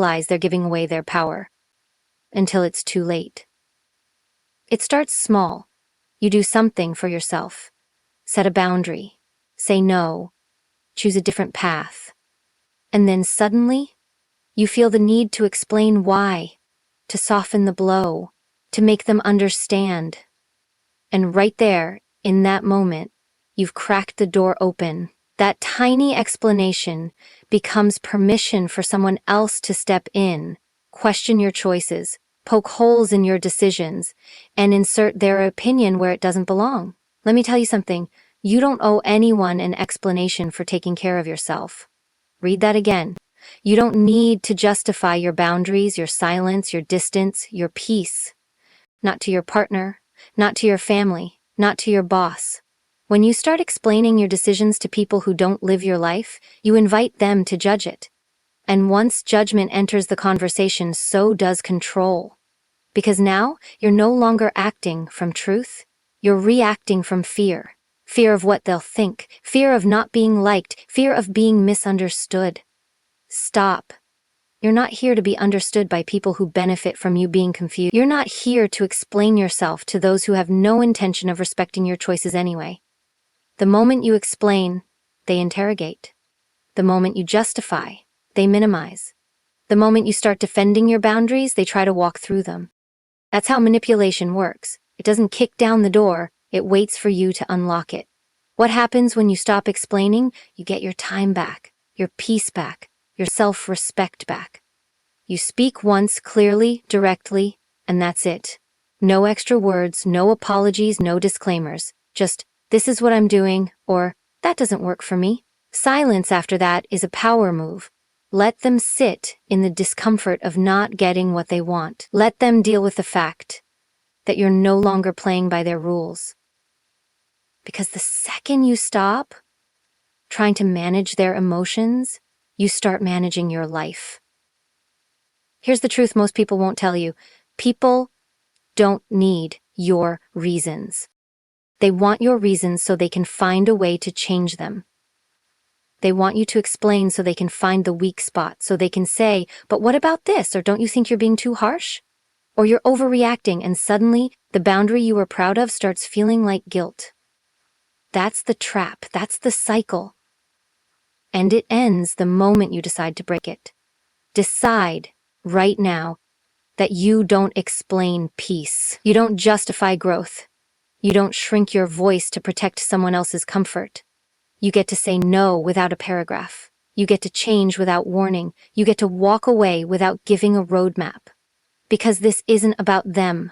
realize they're giving away their power until it's too late. It starts small. You do something for yourself. Set a boundary. Say no. Choose a different path. And then suddenly, you feel the need to explain why, to soften the blow, to make them understand. And right there, in that moment, you've cracked the door open. That tiny explanation becomes permission for someone else to step in, question your choices, poke holes in your decisions, and insert their opinion where it doesn't belong. Let me tell you something. You don't owe anyone an explanation for taking care of yourself. Read that again. You don't need to justify your boundaries, your silence, your distance, your peace. Not to your partner, not to your family, not to your boss. When you start explaining your decisions to people who don't live your life, you invite them to judge it. And once judgment enters the conversation, so does control. Because now, you're no longer acting from truth, you're reacting from fear. Fear of what they'll think, fear of not being liked, fear of being misunderstood. Stop. You're not here to be understood by people who benefit from you being confused. You're not here to explain yourself to those who have no intention of respecting your choices anyway. The moment you explain, they interrogate. The moment you justify, they minimize. The moment you start defending your boundaries, they try to walk through them. That's how manipulation works. It doesn't kick down the door, it waits for you to unlock it. What happens when you stop explaining? You get your time back, your peace back, your self-respect back. You speak once clearly, directly, and that's it. No extra words, no apologies, no disclaimers. Just, this is what I'm doing, or, that doesn't work for me. Silence after that is a power move. Let them sit in the discomfort of not getting what they want. Let them deal with the fact that you're no longer playing by their rules. Because the second you stop trying to manage their emotions, you start managing your life. Here's the truth most people won't tell you. People don't need your reasons. They want your reasons so they can find a way to change them. They want you to explain so they can find the weak spot, so they can say, but what about this? Or don't you think you're being too harsh? Or you're overreacting, and suddenly the boundary you were proud of starts feeling like guilt. That's the trap. That's the cycle. And it ends the moment you decide to break it. Decide right now that you don't explain peace. You don't justify growth. You don't shrink your voice to protect someone else's comfort. You get to say no without a paragraph. You get to change without warning. You get to walk away without giving a roadmap. Because this isn't about them.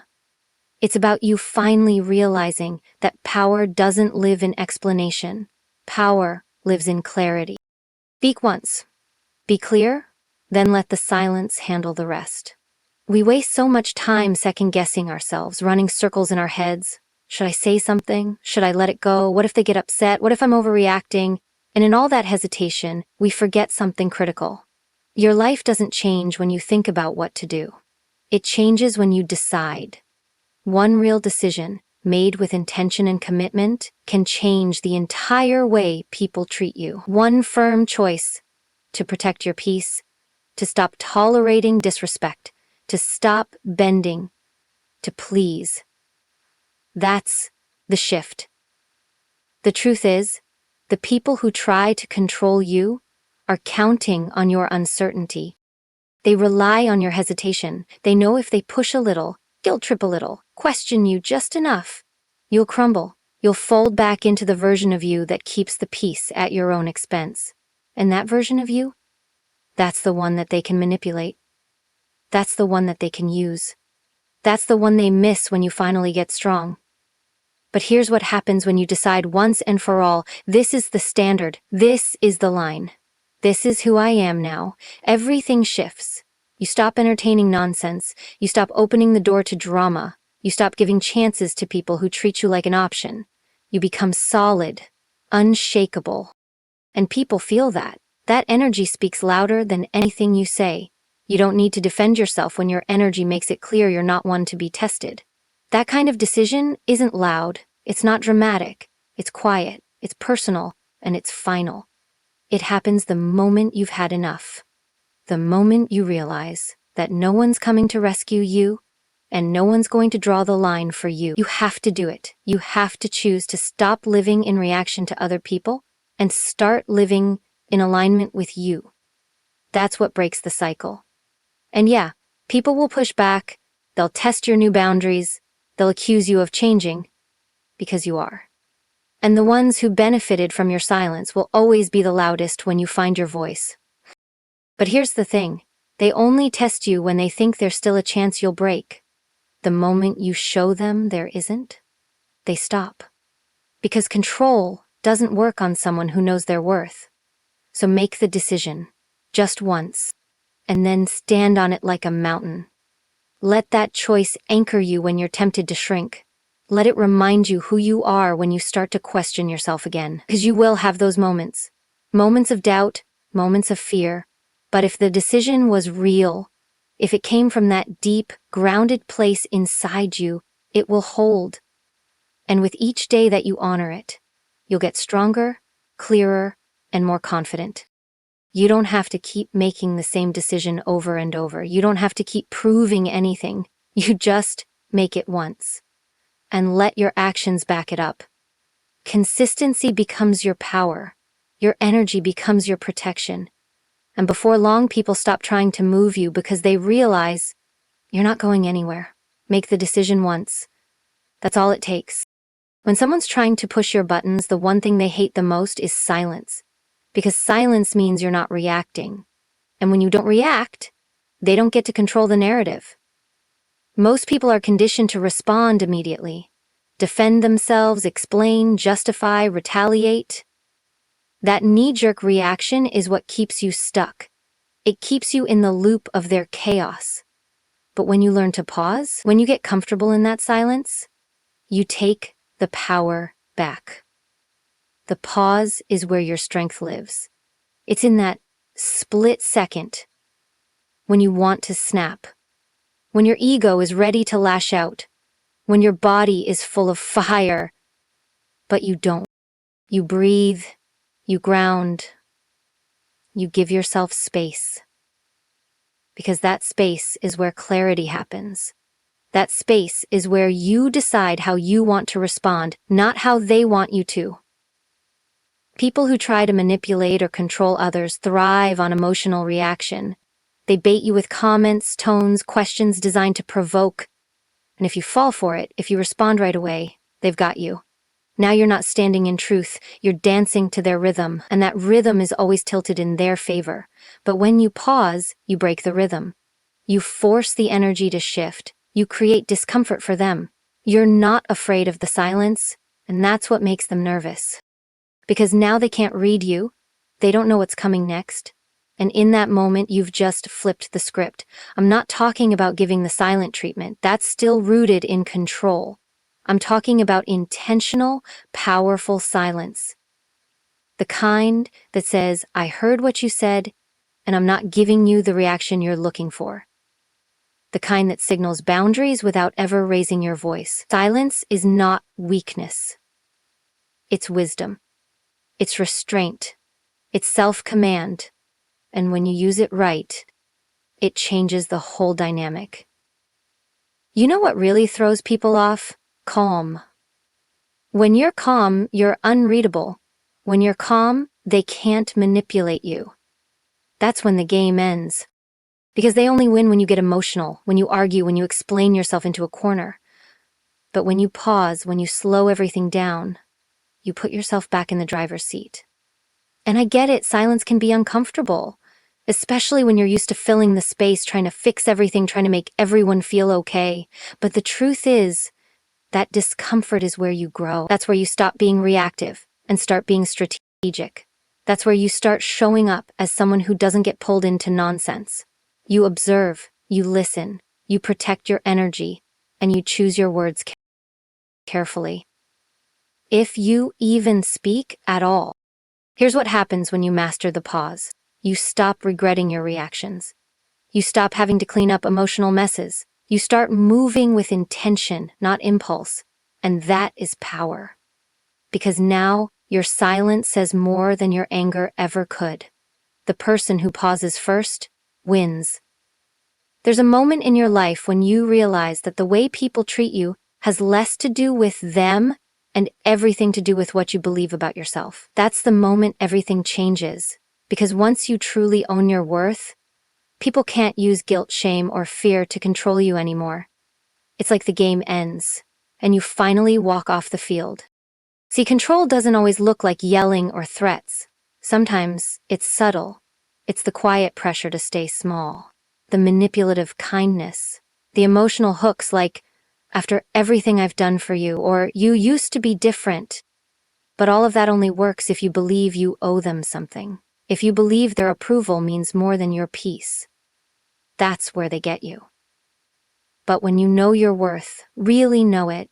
It's about you finally realizing that power doesn't live in explanation. Power lives in clarity. Speak once. Be clear, then let the silence handle the rest. We waste so much time second-guessing ourselves, running circles in our heads. Should I say something? Should I let it go? What if they get upset? What if I'm overreacting? And in all that hesitation, we forget something critical. Your life doesn't change when you think about what to do. It changes when you decide. One real decision, made with intention and commitment, can change the entire way people treat you. One firm choice to protect your peace, to stop tolerating disrespect, to stop bending, to please. That's the shift. The truth is, the people who try to control you are counting on your uncertainty. They rely on your hesitation. They know if they push a little, guilt trip a little, question you just enough, you'll crumble. You'll fold back into the version of you that keeps the peace at your own expense. And that version of you? That's the one that they can manipulate. That's the one that they can use. That's the one they miss when you finally get strong. But here's what happens when you decide once and for all, this is the standard, this is the line. This is who I am now. Everything shifts. You stop entertaining nonsense. You stop opening the door to drama. You stop giving chances to people who treat you like an option. You become solid, unshakable. And people feel that. That energy speaks louder than anything you say. You don't need to defend yourself when your energy makes it clear you're not one to be tested. That kind of decision isn't loud. It's not dramatic. It's quiet. It's personal. And it's final. It happens the moment you've had enough. The moment you realize that no one's coming to rescue you and no one's going to draw the line for you, you have to do it. You have to choose to stop living in reaction to other people and start living in alignment with you. That's what breaks the cycle. And yeah, people will push back, they'll test your new boundaries, they'll accuse you of changing, because you are. And the ones who benefited from your silence will always be the loudest when you find your voice. But here's the thing, they only test you when they think there's still a chance you'll break. The moment you show them there isn't, they stop. Because control doesn't work on someone who knows their worth. So make the decision, just once, and then stand on it like a mountain. Let that choice anchor you when you're tempted to shrink. Let it remind you who you are when you start to question yourself again. Because you will have those moments. Moments of doubt, moments of fear. But if the decision was real, if it came from that deep, grounded place inside you, it will hold. And with each day that you honor it, you'll get stronger, clearer, and more confident. You don't have to keep making the same decision over and over. You don't have to keep proving anything. You just make it once. And let your actions back it up. Consistency becomes your power. Your energy becomes your protection. And before long, people stop trying to move you because they realize you're not going anywhere. Make the decision once. That's all it takes. When someone's trying to push your buttons, the one thing they hate the most is silence. Because silence means you're not reacting. And when you don't react, they don't get to control the narrative. Most people are conditioned to respond immediately. Defend themselves, explain, justify, retaliate. That knee-jerk reaction is what keeps you stuck. It keeps you in the loop of their chaos. But when you learn to pause, when you get comfortable in that silence, you take the power back. The pause is where your strength lives. It's in that split second when you want to snap, when your ego is ready to lash out, when your body is full of fire, but you don't. You breathe, you ground, you give yourself space. Because that space is where clarity happens. That space is where you decide how you want to respond, not how they want you to. People who try to manipulate or control others thrive on emotional reaction. They bait you with comments, tones, questions designed to provoke. And if you fall for it, if you respond right away, they've got you. Now you're not standing in truth, you're dancing to their rhythm, and that rhythm is always tilted in their favor. But when you pause, you break the rhythm. You force the energy to shift. You create discomfort for them. You're not afraid of the silence, and that's what makes them nervous. Because now they can't read you, they don't know what's coming next. And in that moment, you've just flipped the script. I'm not talking about giving the silent treatment. That's still rooted in control. I'm talking about intentional, powerful silence. The kind that says, I heard what you said, and I'm not giving you the reaction you're looking for. The kind that signals boundaries without ever raising your voice. Silence is not weakness. It's wisdom. It's restraint. It's self-command. And when you use it right, it changes the whole dynamic. You know what really throws people off? Calm. When you're calm, you're unreadable. When you're calm, they can't manipulate you. That's when the game ends. Because they only win when you get emotional, when you argue, when you explain yourself into a corner. But when you pause, when you slow everything down, you put yourself back in the driver's seat. And I get it, silence can be uncomfortable, especially when you're used to filling the space, trying to fix everything, trying to make everyone feel okay. But the truth is, that discomfort is where you grow. That's where you stop being reactive and start being strategic. That's where you start showing up as someone who doesn't get pulled into nonsense. You observe, you listen, you protect your energy, and you choose your words carefully. If you even speak at all. Here's what happens when you master the pause. You stop regretting your reactions. You stop having to clean up emotional messes. You start moving with intention, not impulse. And that is power. Because now, your silence says more than your anger ever could. The person who pauses first wins. There's a moment in your life when you realize that the way people treat you has less to do with them and everything to do with what you believe about yourself. That's the moment everything changes, because once you truly own your worth, people can't use guilt, shame, or fear to control you anymore. It's like the game ends, and you finally walk off the field. See, control doesn't always look like yelling or threats. Sometimes it's subtle. It's the quiet pressure to stay small, the manipulative kindness, the emotional hooks like, after everything I've done for you, or you used to be different. But all of that only works if you believe you owe them something. If you believe their approval means more than your peace. That's where they get you. But when you know your worth, really know it,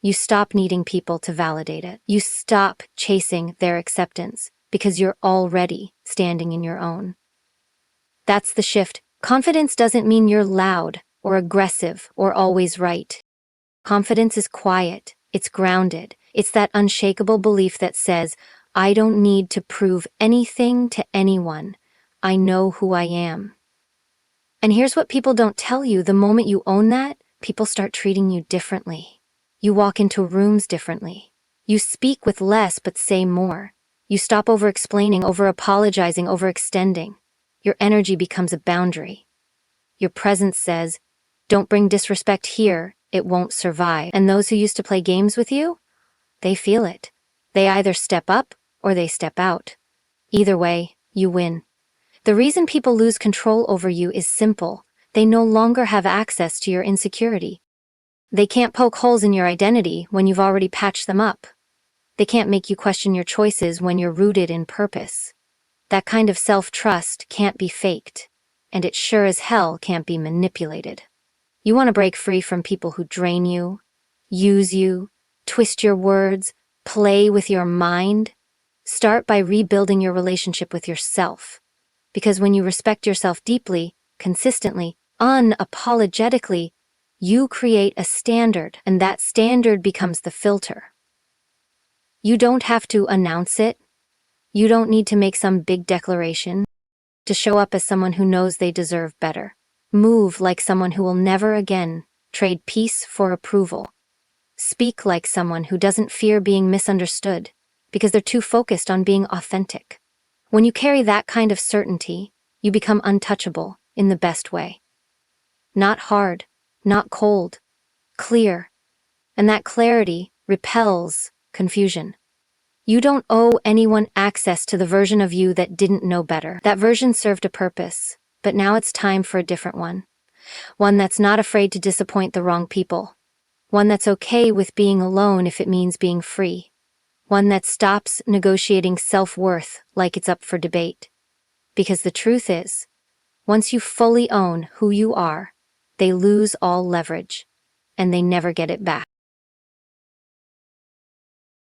you stop needing people to validate it. You stop chasing their acceptance because you're already standing in your own. That's the shift. Confidence doesn't mean you're loud or aggressive or always right. Confidence is quiet. It's grounded. It's that unshakable belief that says, I don't need to prove anything to anyone. I know who I am. And here's what people don't tell you. The moment you own that, people start treating you differently. You walk into rooms differently. You speak with less but say more. You stop over-explaining, over-apologizing, overextending. Your energy becomes a boundary. Your presence says, don't bring disrespect here, it won't survive. And those who used to play games with you, they feel it. They either step up or they step out. Either way, you win. The reason people lose control over you is simple. They no longer have access to your insecurity. They can't poke holes in your identity when you've already patched them up. They can't make you question your choices when you're rooted in purpose. That kind of self-trust can't be faked, and it sure as hell can't be manipulated. You want to break free from people who drain you, use you, twist your words, play with your mind? Start by rebuilding your relationship with yourself. Because when you respect yourself deeply, consistently, unapologetically, you create a standard, and that standard becomes the filter. You don't have to announce it. You don't need to make some big declaration to show up as someone who knows they deserve better. Move like someone who will never again trade peace for approval. Speak like someone who doesn't fear being misunderstood because they're too focused on being authentic. When you carry that kind of certainty, you become untouchable in the best way. Not hard, not cold, clear. And that clarity repels confusion. You don't owe anyone access to the version of you that didn't know better. That version served a purpose, but now it's time for a different one. One that's not afraid to disappoint the wrong people. One that's okay with being alone if it means being free. One that stops negotiating self-worth like it's up for debate. Because the truth is, once you fully own who you are, they lose all leverage, and they never get it back.